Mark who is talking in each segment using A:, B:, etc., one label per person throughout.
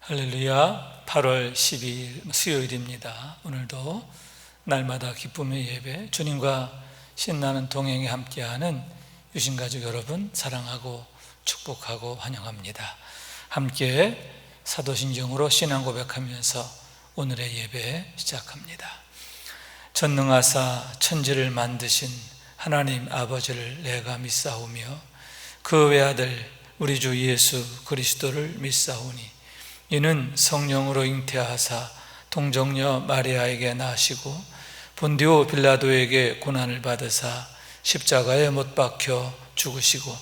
A: 할렐루야. 8월 12일 수요일입니다. 오늘도 날마다 기쁨의 예배, 주님과 신나는 동행에 함께하는 유신가족 여러분 사랑하고 축복하고 환영합니다. 함께 사도신경으로 신앙 고백하면서 오늘의 예배 시작합니다. 전능하사 천지를 만드신 하나님 아버지를 내가 믿사오며 그 외아들 우리 주 예수 그리스도를 믿사오니 이는 성령으로 잉태하사 동정녀 마리아에게 나시고 본디오 빌라도에게 고난을 받으사 십자가에 못 박혀 죽으시고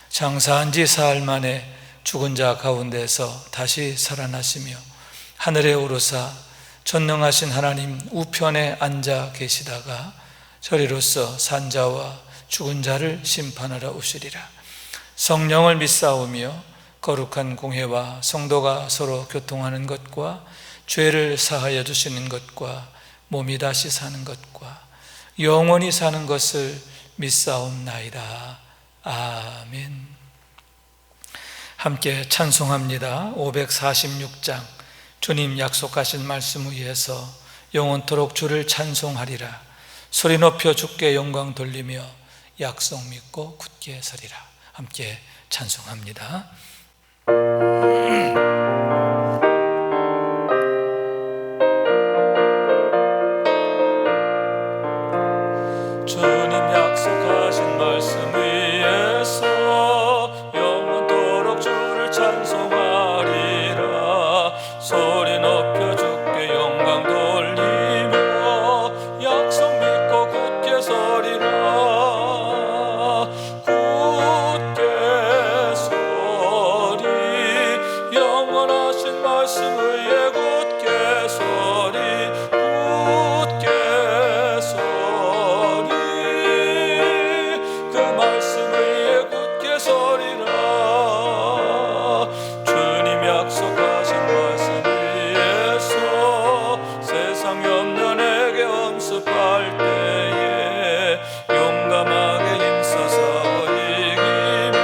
A: 장사한 지 사흘 만에 죽은 자 가운데서 다시 살아나시며 하늘에 오르사 전능하신 하나님 우편에 앉아 계시다가 저리로서 산자와 죽은 자를 심판하러 오시리라. 성령을 믿사오며 거룩한 공회와 성도가 서로 교통하는 것과 죄를 사하여 주시는 것과 몸이 다시 사는 것과 영원히 사는 것을 믿사옵나이다. 아멘. 함께 찬송합니다. 546장 주님 약속하신 말씀 위에서 영원토록 주를 찬송하리라. 소리 높여 주께 영광 돌리며 약속 믿고 굳게 서리라. 함께 찬송합니다. 주님 약속하신 말씀 위에서 영원토록 주를 찬송하리라. 소리 높여 주께 영광 돌리며 약속 믿고 굳게 서리라. 말씀 위에 굳게 서리 굳게 서리 그 말씀 위에 굳게 서리라. 주님 약속하신 말씀 위에서 세상 염려내게 엄습할 때에 용감하게 힘써서 이기며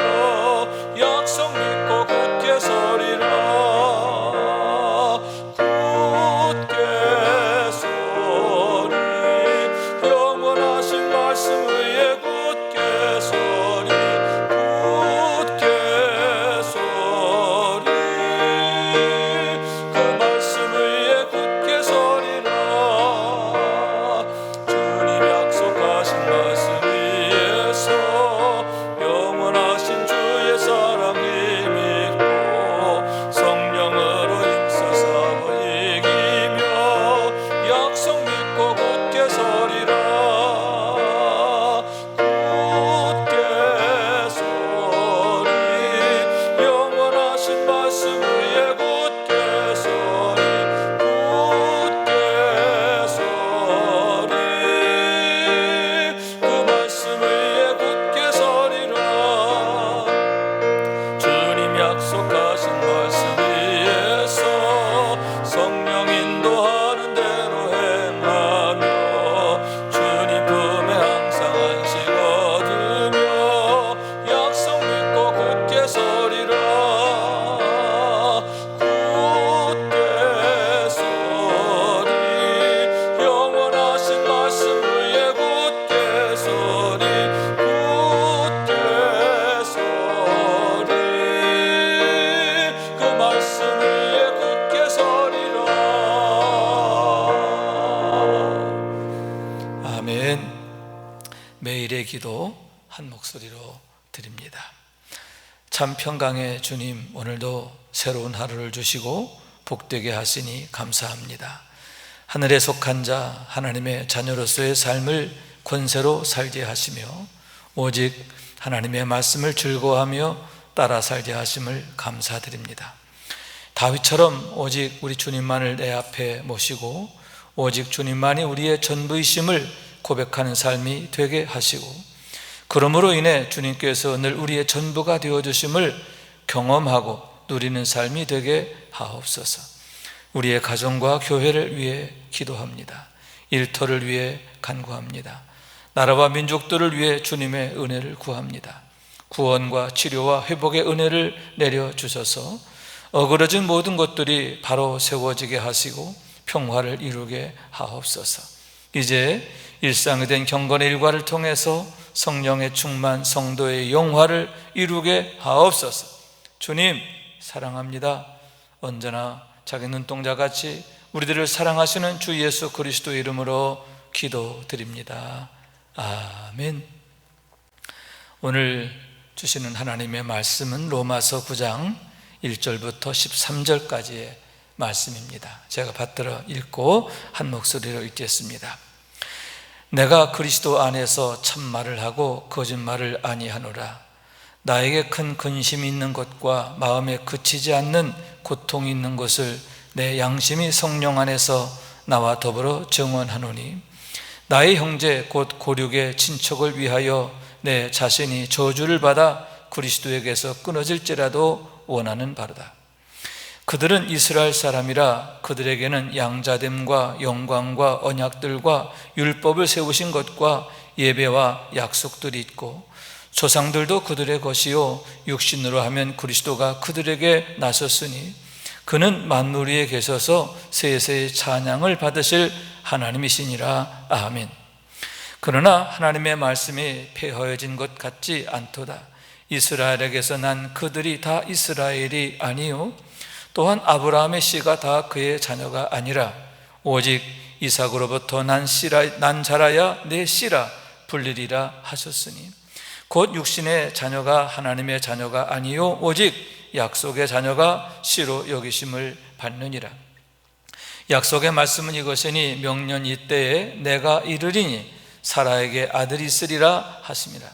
A: 약속 믿고 굳게 서리라. 말씀 위에 굳게 서리 굳게 서리 그 말씀 위에 굳게 서리라. 주님 약속하신 말씀 위에서 영원하신 주의 사랑 힘입고 성령으로 힘써서 이기며 약속 믿고 굳게 서리라. 말씀 위에 굳게 서리 굳게 서리 그 말씀 위에 굳게 서리라. 주님 약속하신 말씀 위에서 성령 인도하는 대로 행하며 주님 품에 항상 안식 얻으며 약속 믿고 굳게 서리라. 말씀 위에 굳게 서리 굳게 서리 그 말씀 위에 굳게 서리라. 아멘. 매일의 기도 한 목소리로 드립니다. 참 평강의 주님, 오늘도 새로운 하루를 주시고 복되게 하시니 감사합니다. 하늘에 속한 자 하나님의 자녀로서의 삶을 권세로 살게 하시며 오직 하나님의 말씀을 즐거워하며 따라 살게 하심을 감사드립니다. 다윗처럼 오직 우리 주님만을 내 앞에 모시고 오직 주님만이 우리의 전부이심을 고백하는 삶이 되게 하시고 그러므로 인해 주님께서 늘 우리의 전부가 되어주심을 경험하고 누리는 삶이 되게 하옵소서. 우리의 가정과 교회를 위해 기도합니다. 일터를 위해 간구합니다. 나라와 민족들을 위해 주님의 은혜를 구합니다. 구원과 치료와 회복의 은혜를 내려주셔서 어그러진 모든 것들이 바로 세워지게 하시고 평화를 이루게 하옵소서. 이제 일상이 된 경건의 일과를 통해서 성령의 충만, 성도의 영화를 이루게 하옵소서. 주님 사랑합니다. 언제나 자기 눈동자같이 우리들을 사랑하시는 주 예수 그리스도의 이름으로 기도드립니다. 아멘. 오늘 주시는 하나님의 말씀은 로마서 9장 1절부터 13절까지의 말씀입니다. 제가 받들어 읽고 한 목소리로 읽겠습니다. 내가 그리스도 안에서 참말을 하고 거짓말을 아니하노라. 나에게 큰 근심이 있는 것과 마음에 그치지 않는 고통이 있는 것을 내 양심이 성령 안에서 나와 더불어 증언하노니, 나의 형제 곧 고륙의 친척을 위하여 내 자신이 저주를 받아 그리스도에게서 끊어질지라도 원하는 바로다. 그들은 이스라엘 사람이라 그들에게는 양자됨과 영광과 언약들과 율법을 세우신 것과 예배와 약속들이 있고, 조상들도 그들의 것이요 육신으로 하면 그리스도가 그들에게 나섰으니 그는 만물 위에 계셔서 세세의 찬양을 받으실 하나님이시니라. 아멘. 그러나 하나님의 말씀이 폐허해진 것 같지 않도다. 이스라엘에게서 난 그들이 다 이스라엘이 아니요 또한 아브라함의 씨가 다 그의 자녀가 아니라 오직 이삭으로부터 난 자라야 내 씨라 불리리라 하셨으니, 곧 육신의 자녀가 하나님의 자녀가 아니요 오직 약속의 자녀가 씨로 여기심을 받느니라. 약속의 말씀은 이것이니 명년 이때에 내가 이르리니 사라에게 아들이 있으리라 하심이라.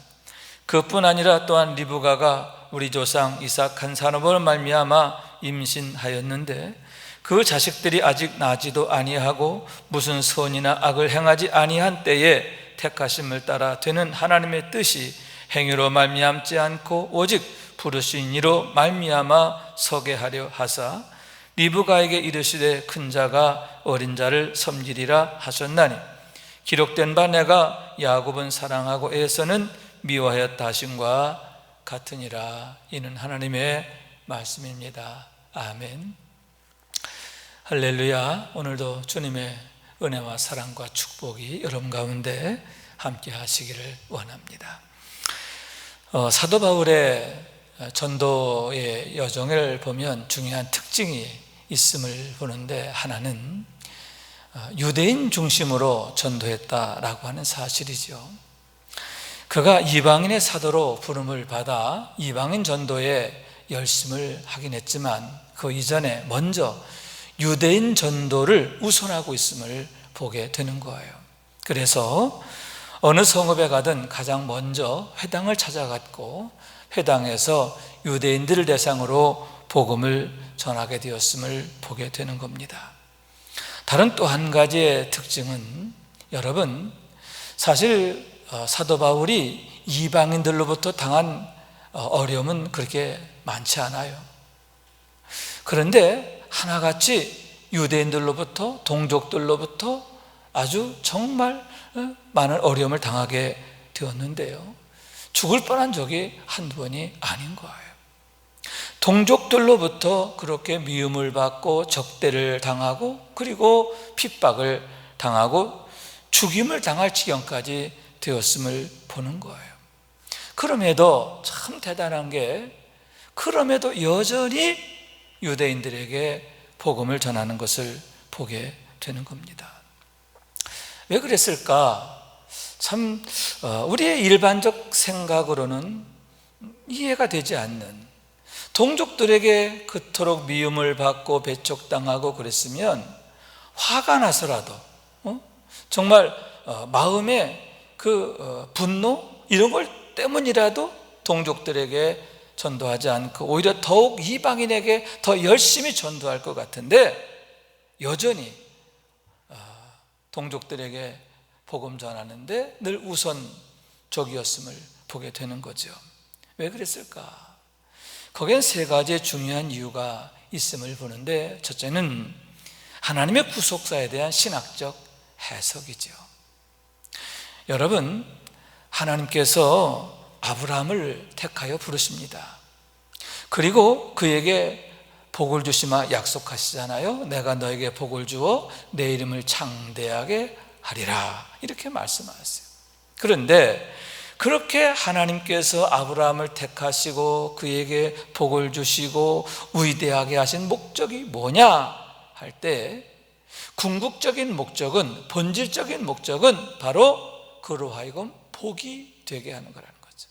A: 그뿐 아니라 또한 리브가가 우리 조상 이삭 한 사람으로 말미암아 임신하였는데 그 자식들이 아직 나지도 아니하고 무슨 선이나 악을 행하지 아니한 때에 택하심을 따라 되는 하나님의 뜻이 행위로 말미암지 않고 오직 부르신 이로 말미암아 서게 하려 하사 리브가에게 이르시되 큰 자가 어린 자를 섬기리라 하셨나니, 기록된 바 내가 야곱은 사랑하고 에서는 미워하였다 하심과 같으니라. 이는 하나님의 말씀입니다. 아멘. 할렐루야. 오늘도 주님의 은혜와 사랑과 축복이 여러분 가운데 함께 하시기를 원합니다. 사도 바울의 전도의 여정을 보면 중요한 특징이 있음을 보는데, 하나는 유대인 중심으로 전도했다라고 하는 사실이죠. 그가 이방인의 사도로 부름을 받아 이방인 전도에 열심을 하긴 했지만 그 이전에 먼저 유대인 전도를 우선하고 있음을 보게 되는 거예요. 그래서 어느 성읍에 가든 가장 먼저 회당을 찾아갔고 회당에서 유대인들을 대상으로 복음을 전하게 되었음을 보게 되는 겁니다. 다른 또 한 가지의 특징은, 여러분 사실 사도 바울이 이방인들로부터 당한 어려움은 그렇게 많지 않아요. 그런데 하나같이 유대인들로부터, 동족들로부터 아주 정말 많은 어려움을 당하게 되었는데요, 죽을 뻔한 적이 한두 번이 아닌 거예요. 동족들로부터 그렇게 미움을 받고 적대를 당하고 그리고 핍박을 당하고 죽임을 당할 지경까지 되었음을 보는 거예요. 그럼에도 참 대단한 게, 그럼에도 여전히 유대인들에게 복음을 전하는 것을 보게 되는 겁니다. 왜 그랬을까? 참 우리의 일반적 생각으로는 이해가 되지 않는, 동족들에게 그토록 미움을 받고 배척당하고 그랬으면 화가 나서라도 정말 마음에 그 분노 이런 걸 때문이라도 동족들에게 전도하지 않고 오히려 더욱 이방인에게 더 열심히 전도할 것 같은데, 여전히 동족들에게 복음 전하는데 늘 우선적이었음을 보게 되는 거죠. 왜 그랬을까? 거기엔 세 가지의 중요한 이유가 있음을 보는데, 첫째는 하나님의 구속사에 대한 신학적 해석이죠. 여러분, 하나님께서 아브라함을 택하여 부르십니다. 그리고 그에게 복을 주시마 약속하시잖아요. 내가 너에게 복을 주어 내 이름을 창대하게 하리라, 이렇게 말씀하세요. 그런데 그렇게 하나님께서 아브라함을 택하시고 그에게 복을 주시고 위대하게 하신 목적이 뭐냐 할 때, 궁극적인 목적은, 본질적인 목적은 바로 그로 하여금 복이 되게 하는 거라는 거죠.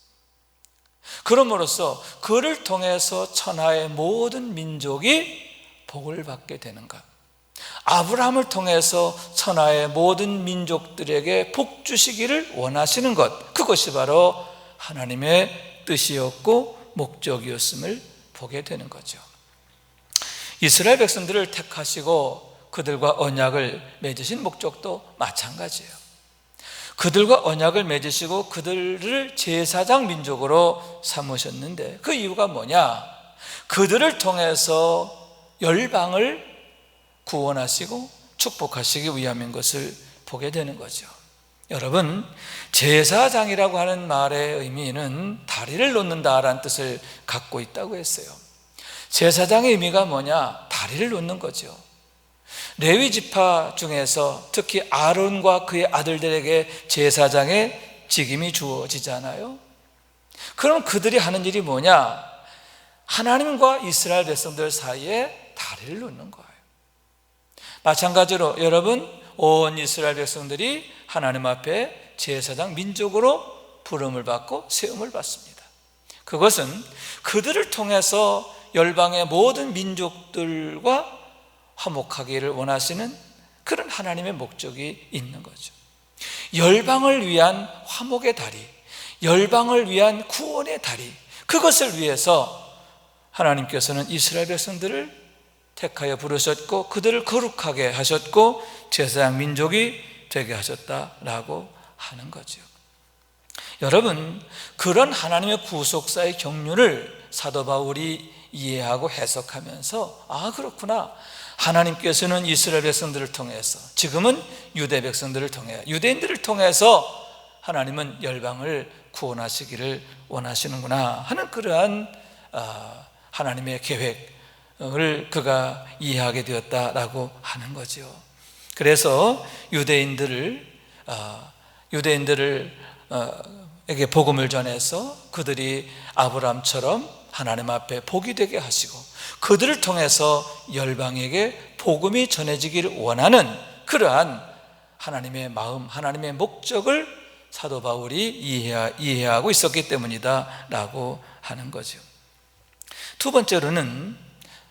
A: 그럼으로써 그를 통해서 천하의 모든 민족이 복을 받게 되는 것, 아브라함을 통해서 천하의 모든 민족들에게 복 주시기를 원하시는 것, 그것이 바로 하나님의 뜻이었고 목적이었음을 보게 되는 거죠. 이스라엘 백성들을 택하시고 그들과 언약을 맺으신 목적도 마찬가지예요. 그들과 언약을 맺으시고 그들을 제사장 민족으로 삼으셨는데, 그 이유가 뭐냐? 그들을 통해서 열방을 구원하시고 축복하시기 위함인 것을 보게 되는 거죠. 여러분, 제사장이라고 하는 말의 의미는 다리를 놓는다라는 뜻을 갖고 있다고 했어요. 제사장의 의미가 뭐냐? 다리를 놓는 거죠. 레위 지파 중에서 특히 아론과 그의 아들들에게 제사장의 직임이 주어지잖아요. 그럼 그들이 하는 일이 뭐냐? 하나님과 이스라엘 백성들 사이에 다리를 놓는 거예요. 마찬가지로 여러분, 온 이스라엘 백성들이 하나님 앞에 제사장 민족으로 부름을 받고 세움을 받습니다. 그것은 그들을 통해서 열방의 모든 민족들과 화목하기를 원하시는 그런 하나님의 목적이 있는 거죠. 열방을 위한 화목의 다리, 열방을 위한 구원의 다리, 그것을 위해서 하나님께서는 이스라엘 백성들을 택하여 부르셨고 그들을 거룩하게 하셨고 제사장 민족이 되게 하셨다라고 하는 거죠. 여러분, 그런 하나님의 구속사의 경륜을 사도 바울이 이해하고 해석하면서, 아, 그렇구나, 하나님께서는 이스라엘 백성들을 통해서, 지금은 유대 백성들을 통해, 유대인들을 통해서 하나님은 열방을 구원하시기를 원하시는구나 하는 그러한 하나님의 계획을 그가 이해하게 되었다라고 하는 거죠. 그래서 유대인들에게 복음을 전해서 그들이 아브라함처럼 하나님 앞에 복이 되게 하시고 그들을 통해서 열방에게 복음이 전해지기를 원하는 그러한 하나님의 마음, 하나님의 목적을 사도 바울이 이해하고 있었기 때문이다 라고 하는 거죠. 두 번째로는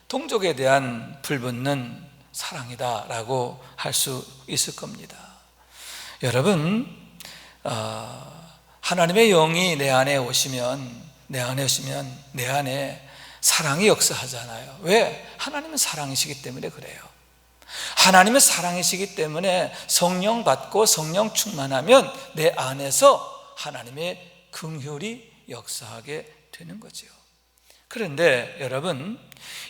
A: 동족에 대한 불붙는 사랑이다 라고 할 수 있을 겁니다. 여러분, 하나님의 영이 내 안에 오시면 내 안에 사랑이 역사하잖아요. 왜? 하나님은 사랑이시기 때문에 그래요. 하나님은 사랑이시기 때문에 성령 받고 성령 충만하면 내 안에서 하나님의 긍휼이 역사하게 되는 거죠. 그런데 여러분,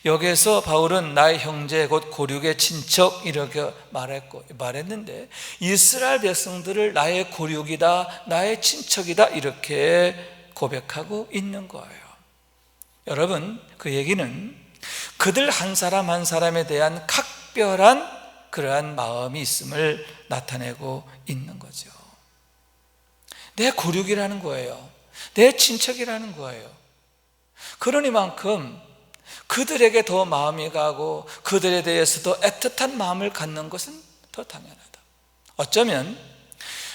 A: 여기에서 바울은 나의 형제 곧 고륙의 친척 이렇게 말했는데 이스라엘 백성들을 나의 고륙이다, 나의 친척이다 이렇게 고백하고 있는 거예요. 여러분, 그 얘기는 그들 한 사람 한 사람에 대한 각별한 그러한 마음이 있음을 나타내고 있는 거죠. 내 고륙이라는 거예요. 내 친척이라는 거예요. 그러니만큼 그들에게 더 마음이 가고 그들에 대해서 더 애틋한 마음을 갖는 것은 더 당연하다. 어쩌면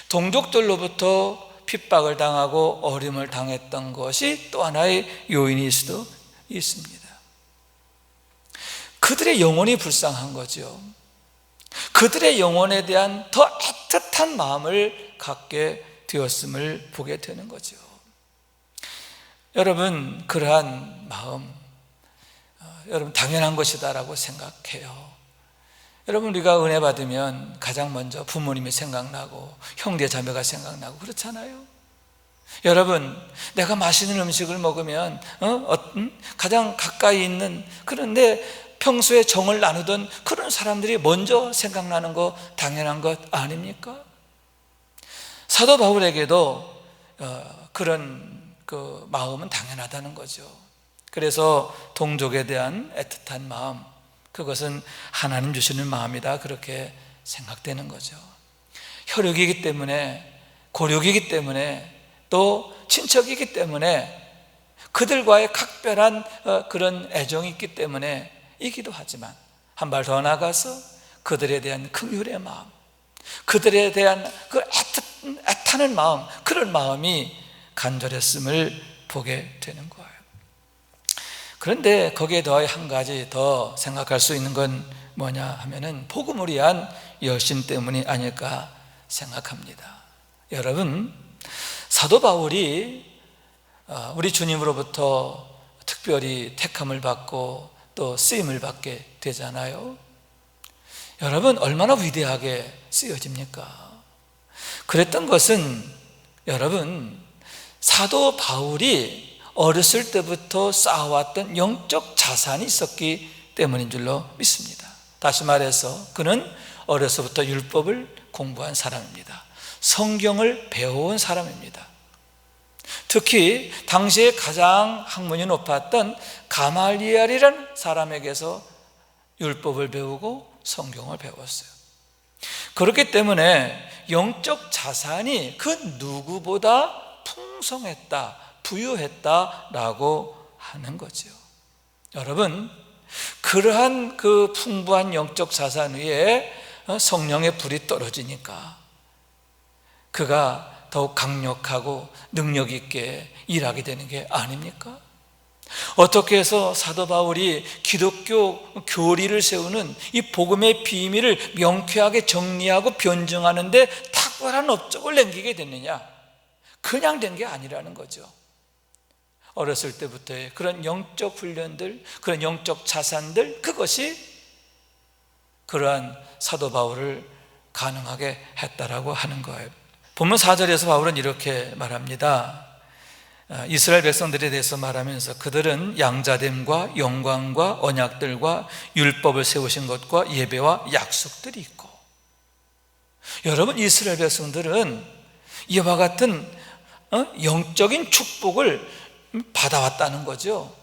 A: 동족들로부터 핍박을 당하고 어림을 당했던 것이 또 하나의 요인일 수도 있습니다. 그들의 영혼이 불쌍한 거죠. 그들의 영혼에 대한 더 애틋한 마음을 갖게 되었음을 보게 되는 거죠. 여러분, 그러한 마음, 여러분 당연한 것이다라고 생각해요. 여러분, 우리가 은혜 받으면 가장 먼저 부모님이 생각나고 형제 자매가 생각나고 그렇잖아요. 여러분, 내가 맛있는 음식을 먹으면 가장 가까이 있는, 그런데 평소에 정을 나누던 그런 사람들이 먼저 생각나는 거 당연한 것 아닙니까? 사도 바울에게도 그런 그 마음은 당연하다는 거죠. 그래서 동족에 대한 애틋한 마음, 그것은 하나님 주시는 마음이다, 그렇게 생각되는 거죠. 혈육이기 때문에, 고륙이기 때문에, 또 친척이기 때문에, 그들과의 각별한 그런 애정이 있기 때문에 이기도 하지만, 한 발 더 나가서 그들에 대한 긍휼의 마음, 그들에 대한 그 애타는 마음, 그런 마음이 간절했음을 보게 되는 거예요. 그런데 거기에 더해 한 가지 더 생각할 수 있는 건 뭐냐 하면은 복음을 위한 열심 때문이 아닐까 생각합니다. 여러분, 사도 바울이 우리 주님으로부터 특별히 택함을 받고 또 쓰임을 받게 되잖아요. 여러분, 얼마나 위대하게 쓰여집니까? 그랬던 것은 여러분, 사도 바울이 어렸을 때부터 쌓아왔던 영적 자산이 있었기 때문인 줄로 믿습니다. 다시 말해서 그는 어려서부터 율법을 공부한 사람입니다. 성경을 배워온 사람입니다. 특히 당시에 가장 학문이 높았던 가말리엘이라는 사람에게서 율법을 배우고 성경을 배웠어요. 그렇기 때문에 영적 자산이 그 누구보다 풍성했다, 부유했다라고 하는 거죠. 여러분, 그러한 그 풍부한 영적 자산 위에 성령의 불이 떨어지니까 그가 더욱 강력하고 능력 있게 일하게 되는 게 아닙니까? 어떻게 해서 사도 바울이 기독교 교리를 세우는 이 복음의 비밀을 명쾌하게 정리하고 변증하는 데 탁월한 업적을 남기게 됐느냐? 그냥 된 게 아니라는 거죠. 어렸을 때부터의 그런 영적 훈련들, 그런 영적 자산들, 그것이 그러한 사도 바울을 가능하게 했다라고 하는 거예요. 본문 4절에서 바울은 이렇게 말합니다. 이스라엘 백성들에 대해서 말하면서 그들은 양자됨과 영광과 언약들과 율법을 세우신 것과 예배와 약속들이 있고, 여러분, 이스라엘 백성들은 이와 같은 영적인 축복을 받아왔다는 거죠.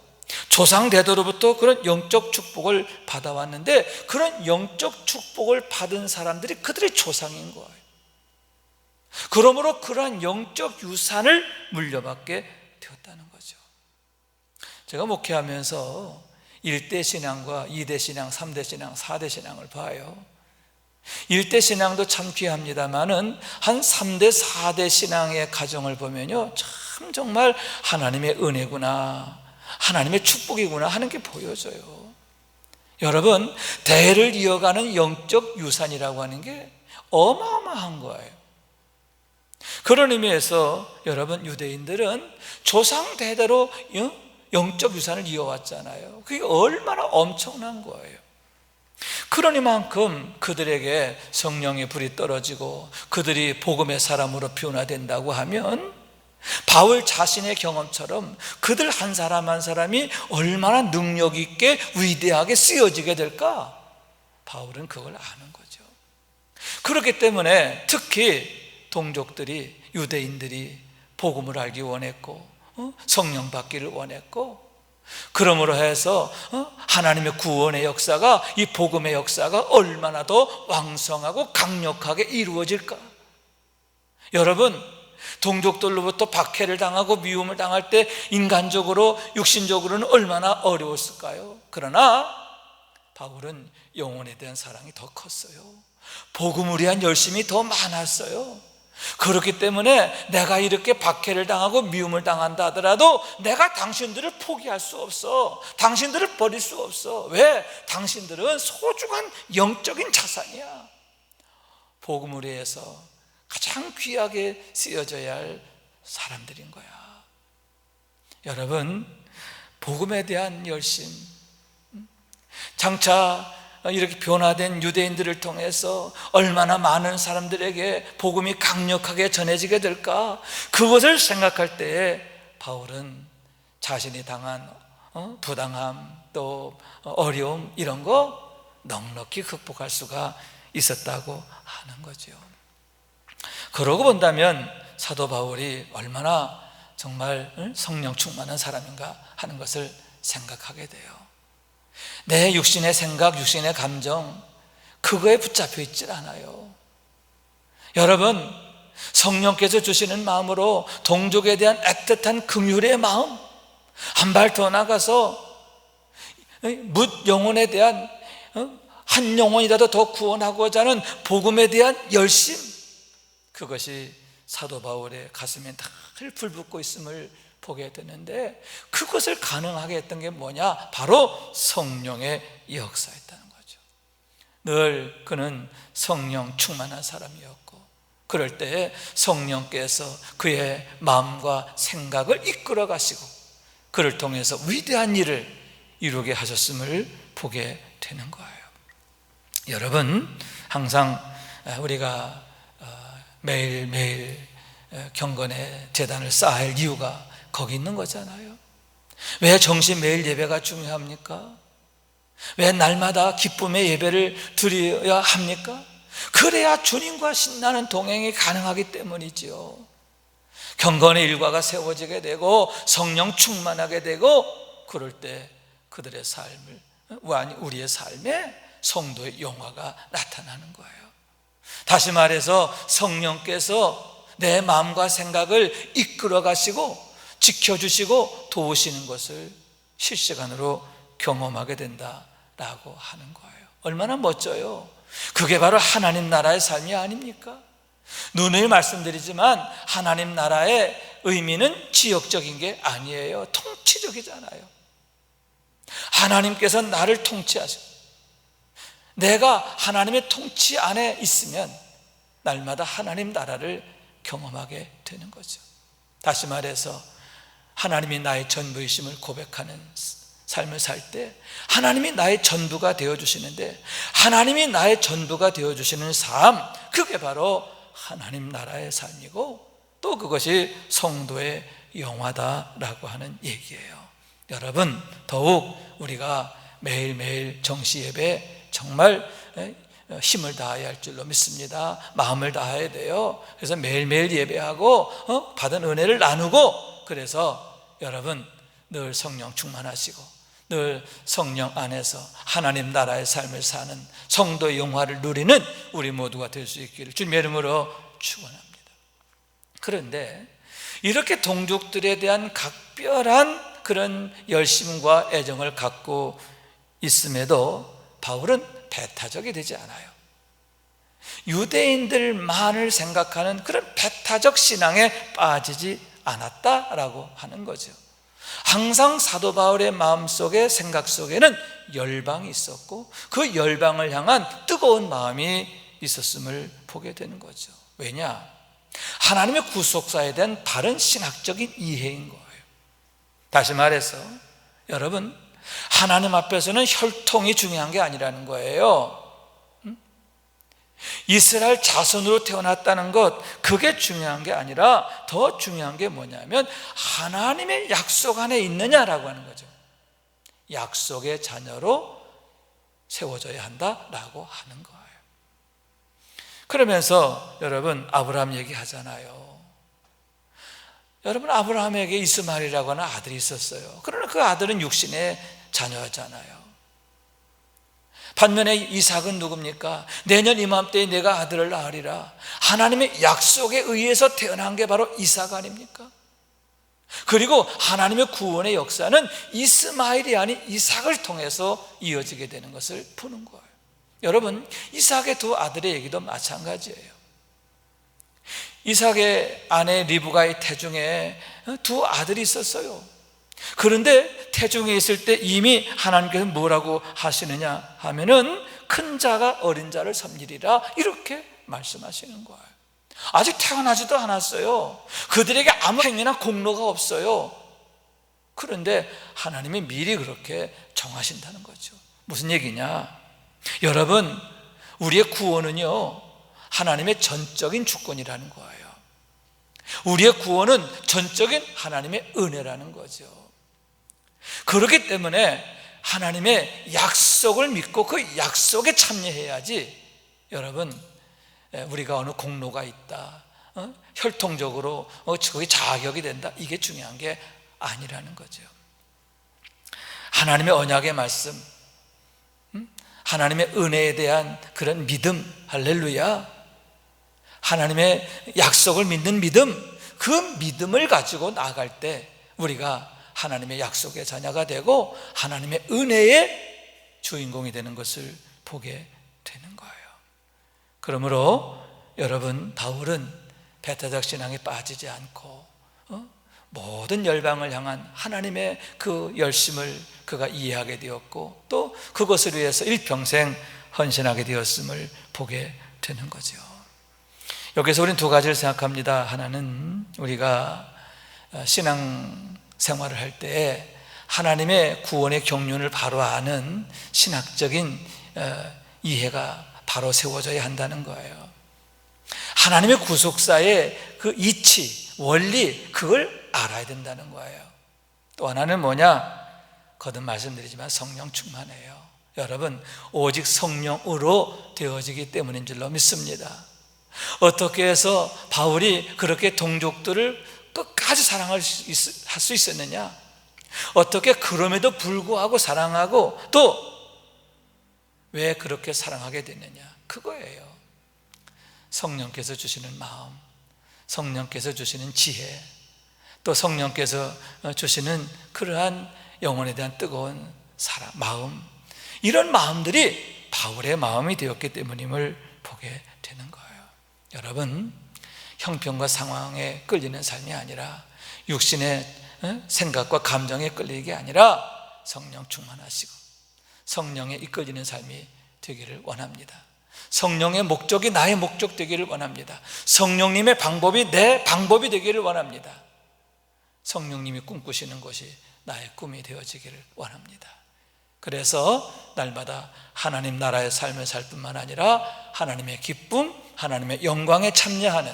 A: 조상 대대로부터 그런 영적 축복을 받아왔는데, 그런 영적 축복을 받은 사람들이 그들의 조상인 거예요. 그러므로 그러한 영적 유산을 물려받게 되었다는 거죠. 제가 목회하면서 1대 신앙과 2대 신앙, 3대 신앙, 4대 신앙을 봐요. 1대 신앙도 참 귀합니다만은 한 3대, 4대 신앙의 가정을 보면요, 참 정말 하나님의 은혜구나, 하나님의 축복이구나 하는 게 보여져요. 여러분, 대를 이어가는 영적 유산이라고 하는 게 어마어마한 거예요. 그런 의미에서 여러분, 유대인들은 조상 대대로 영적 유산을 이어왔잖아요. 그게 얼마나 엄청난 거예요. 그러니만큼 그들에게 성령의 불이 떨어지고 그들이 복음의 사람으로 변화된다고 하면, 바울 자신의 경험처럼 그들 한 사람 한 사람이 얼마나 능력 있게 위대하게 쓰여지게 될까, 바울은 그걸 아는 거죠. 그렇기 때문에 특히 동족들이, 유대인들이 복음을 알기 원했고 성령 받기를 원했고, 그러므로 해서 하나님의 구원의 역사가, 이 복음의 역사가 얼마나 더 왕성하고 강력하게 이루어질까. 여러분, 동족들로부터 박해를 당하고 미움을 당할 때 인간적으로, 육신적으로는 얼마나 어려웠을까요? 그러나 바울은 영혼에 대한 사랑이 더 컸어요. 복음을 위한 열심이 더 많았어요. 그렇기 때문에 내가 이렇게 박해를 당하고 미움을 당한다 하더라도 내가 당신들을 포기할 수 없어. 당신들을 버릴 수 없어. 왜? 당신들은 소중한 영적인 자산이야. 복음을 위해서 가장 귀하게 쓰여져야 할 사람들인 거야. 여러분, 복음에 대한 열심, 장차 이렇게 변화된 유대인들을 통해서 얼마나 많은 사람들에게 복음이 강력하게 전해지게 될까, 그것을 생각할 때에 바울은 자신이 당한 부당함, 또 어려움, 이런 거 넉넉히 극복할 수가 있었다고 하는 거죠. 그러고 본다면 사도 바울이 얼마나 정말 성령 충만한 사람인가 하는 것을 생각하게 돼요. 내 육신의 생각, 육신의 감정, 그거에 붙잡혀 있질 않아요. 여러분, 성령께서 주시는 마음으로 동족에 대한 애틋한 긍휼의 마음, 한 발 더 나가서 뭇 영혼에 대한 한 영혼이라도 더 구원하고자 하는 복음에 대한 열심, 그것이 사도 바울의 가슴에 늘 불붙고 있음을 보게 되는데, 그것을 가능하게 했던 게 뭐냐? 바로 성령의 역사였다는 거죠. 늘 그는 성령 충만한 사람이었고, 그럴 때 성령께서 그의 마음과 생각을 이끌어 가시고 그를 통해서 위대한 일을 이루게 하셨음을 보게 되는 거예요. 여러분, 항상 우리가 매일매일 경건의 제단을 쌓아야 할 이유가 거기 있는 거잖아요. 왜 정신 매일 예배가 중요합니까? 왜 날마다 기쁨의 예배를 드려야 합니까? 그래야 주님과 신나는 동행이 가능하기 때문이지요. 경건의 일과가 세워지게 되고 성령 충만하게 되고, 그럴 때 그들의 삶을, 우리의 삶에 성도의 영화가 나타나는 거예요. 다시 말해서 라성령께서 내 마음과 생각을 이끌어 가시고 지켜주시고 도우시는 것을 실시간으로 경험하게 된다라고 하는 거예요. 얼마나 멋져요. 그게 바로 하나님 나라의 삶이 아닙니까? 누누이 말씀드리지만 하나님 나라의 의미는 지역적인 게 아니에요. 통치적이잖아요. 하나님께서 나를 통치하시고 내가 하나님의 통치 안에 있으면 날마다 하나님 나라를 경험하게 되는 거죠. 다시 말해서 하나님이 나의 전부이심을 고백하는 삶을 살 때 하나님이 나의 전부가 되어주시는데, 하나님이 나의 전부가 되어주시는 삶, 그게 바로 하나님 나라의 삶이고 또 그것이 성도의 영화다라고 하는 얘기예요. 여러분, 더욱 우리가 매일매일 정시 예배 정말 힘을 다해야 할 줄로 믿습니다. 마음을 다해야 돼요. 그래서 매일매일 예배하고 받은 은혜를 나누고, 그래서 여러분 늘 성령 충만하시고 늘 성령 안에서 하나님 나라의 삶을 사는 성도의 영화를 누리는 우리 모두가 될 수 있기를 주님의 이름으로 축원합니다. 그런데 이렇게 동족들에 대한 각별한 그런 열심과 애정을 갖고 있음에도 바울은 배타적이 되지 않아요. 유대인들만을 생각하는 그런 배타적 신앙에 빠지지 않았다라고 하는 거죠. 항상 사도 바울의 마음속에, 생각 속에는 열방이 있었고 그 열방을 향한 뜨거운 마음이 있었음을 보게 되는 거죠. 왜냐? 하나님의 구속사에 대한 바른 신학적인 이해인 거예요. 다시 말해서 여러분, 하나님 앞에서는 혈통이 중요한 게 아니라는 거예요. 이스라엘 자손으로 태어났다는 것, 그게 중요한 게 아니라 더 중요한 게 뭐냐면 하나님의 약속 안에 있느냐라고 하는 거죠. 약속의 자녀로 세워져야 한다라고 하는 거예요. 그러면서 여러분, 아브라함 얘기하잖아요. 여러분, 아브라함에게 이스마엘이라고 하는 아들이 있었어요. 그러나 그 아들은 육신의 자녀잖아요. 반면에 이삭은 누굽니까? 내년 이맘때에 내가 아들을 낳으리라. 하나님의 약속에 의해서 태어난 게 바로 이삭 아닙니까? 그리고 하나님의 구원의 역사는 이스마엘이 아닌 이삭을 통해서 이어지게 되는 것을 보는 거예요. 여러분, 이삭의 두 아들의 얘기도 마찬가지예요. 이삭의 아내 리브가의 태중에 두 아들이 있었어요. 그런데 태중에 있을 때 이미 하나님께서 뭐라고 하시느냐 하면은 큰 자가 어린 자를 섬기리라, 이렇게 말씀하시는 거예요. 아직 태어나지도 않았어요. 그들에게 아무 행위나 공로가 없어요. 그런데 하나님이 미리 그렇게 정하신다는 거죠. 무슨 얘기냐? 여러분, 우리의 구원은요, 하나님의 전적인 주권이라는 거예요. 우리의 구원은 전적인 하나님의 은혜라는 거죠. 그렇기 때문에 하나님의 약속을 믿고 그 약속에 참여해야지, 여러분, 우리가 어느 공로가 있다, 혈통적으로 그게 자격이 된다, 이게 중요한 게 아니라는 거죠. 하나님의 언약의 말씀, 하나님의 은혜에 대한 그런 믿음, 할렐루야, 하나님의 약속을 믿는 믿음, 그 믿음을 가지고 나아갈 때 우리가 하나님의 약속의 자녀가 되고 하나님의 은혜의 주인공이 되는 것을 보게 되는 거예요. 그러므로 여러분, 바울은 배타적 신앙에 빠지지 않고 모든 열방을 향한 하나님의 그 열심을 그가 이해하게 되었고 또 그것을 위해서 일평생 헌신하게 되었음을 보게 되는 거죠. 여기서 우리는 두 가지를 생각합니다. 하나는 우리가 신앙 생활을 할 때 하나님의 구원의 경륜을 바로 아는 신학적인 이해가 바로 세워져야 한다는 거예요. 하나님의 구속사의 그 이치, 원리, 그걸 알아야 된다는 거예요. 또 하나는 뭐냐? 거듭 말씀드리지만 성령 충만해요. 여러분, 오직 성령으로 되어지기 때문인 줄로 믿습니다. 어떻게 해서 바울이 그렇게 동족들을 끝까지 사랑할 수 있었느냐? 어떻게 그럼에도 불구하고 사랑하고 또 왜 그렇게 사랑하게 됐느냐? 그거예요. 성령께서 주시는 마음, 성령께서 주시는 지혜, 또 성령께서 주시는 그러한 영혼에 대한 뜨거운 사랑, 마음, 이런 마음들이 바울의 마음이 되었기 때문임을 보게 되는 거예요. 여러분, 형편과 상황에 끌리는 삶이 아니라 육신의 생각과 감정에 끌리는 게 아니라 성령 충만하시고 성령에 이끌리는 삶이 되기를 원합니다. 성령의 목적이 나의 목적 되기를 원합니다. 성령님의 방법이 내 방법이 되기를 원합니다. 성령님이 꿈꾸시는 것이 나의 꿈이 되어지기를 원합니다. 그래서 날마다 하나님 나라의 삶을 살 뿐만 아니라 하나님의 기쁨, 하나님의 영광에 참여하는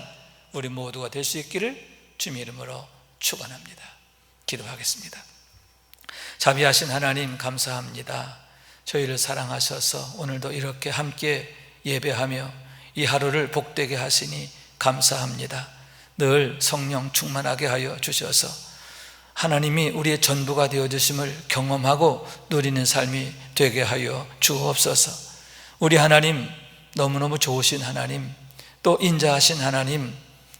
A: 우리 모두가 될 수 있기를 주님의 이름으로 축원합니다. 기도하겠습니다. 자비하신 하나님, 감사합니다. 저희를 사랑하셔서 오늘도 이렇게 함께 예배하며 이 하루를 복되게 하시니 감사합니다. 늘 성령 충만하게 하여 주셔서 하나님이 우리의 전부가 되어주심을 경험하고 누리는 삶이 되게 하여 주옵소서. 우리 하나님, 너무너무 좋으신 하나님, 또 인자하신 하나님,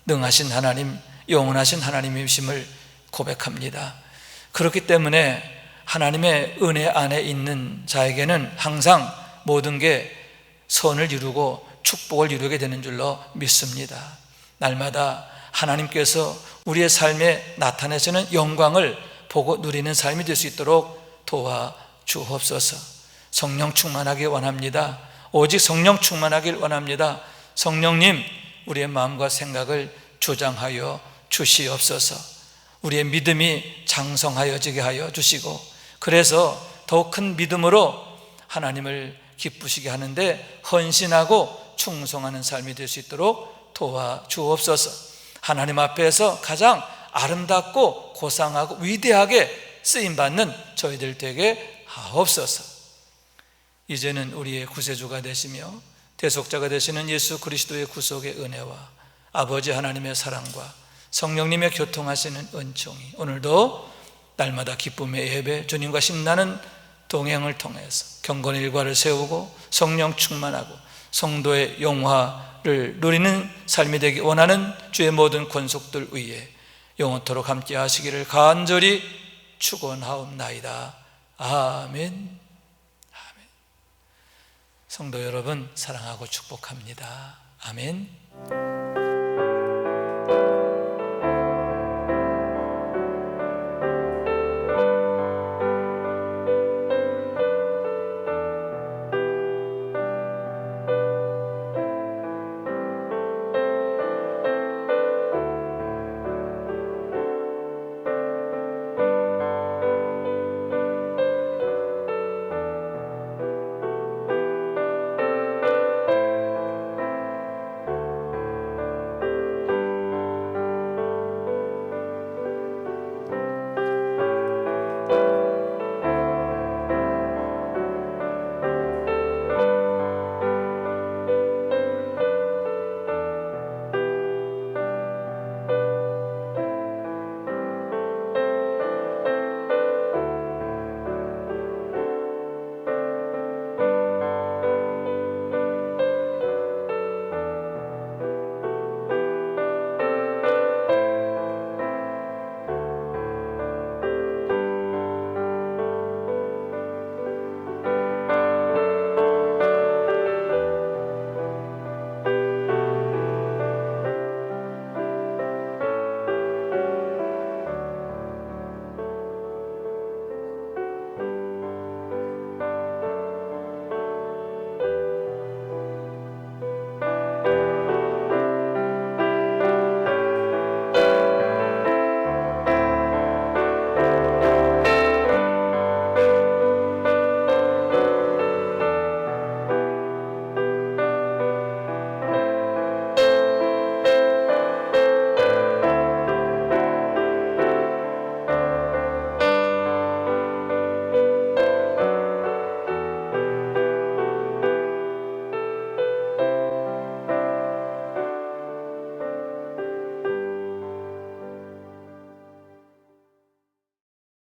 A: 능하신 하나님, 영원하신 하나님이심을 고백합니다. 그렇기 때문에 하나님의 은혜 안에 있는 자에게는 항상 모든 게 선을 이루고 축복을 이루게 되는 줄로 믿습니다. 날마다 하나님께서 우리의 삶에 나타내시는 영광을 보고 누리는 삶이 될 수 있도록 도와주옵소서. 성령 충만하길 원합니다. 오직 성령 충만하길 원합니다. 성령님, 우리의 마음과 생각을 주장하여 주시옵소서. 우리의 믿음이 장성하여지게 하여 주시고, 그래서 더욱 큰 믿음으로 하나님을 기쁘시게 하는데 헌신하고 충성하는 삶이 될 수 있도록 도와주옵소서. 하나님 앞에서 가장 아름답고 고상하고 위대하게 쓰임받는 저희들 되게 하옵소서. 이제는 우리의 구세주가 되시며 대속자가 되시는 예수 그리스도의 구속의 은혜와 아버지 하나님의 사랑과 성령님의 교통하시는 은총이 오늘도 날마다 기쁨의 예배, 주님과 신나는 동행을 통해서 경건의 일과를 세우고 성령 충만하고 성도의 영화를 누리는 삶이 되기 원하는 주의 모든 권속들 위에 영원토록 함께 하시기를 간절히 축원하옵나이다. 아멘. 아멘. 성도 여러분, 사랑하고 축복합니다. 아멘.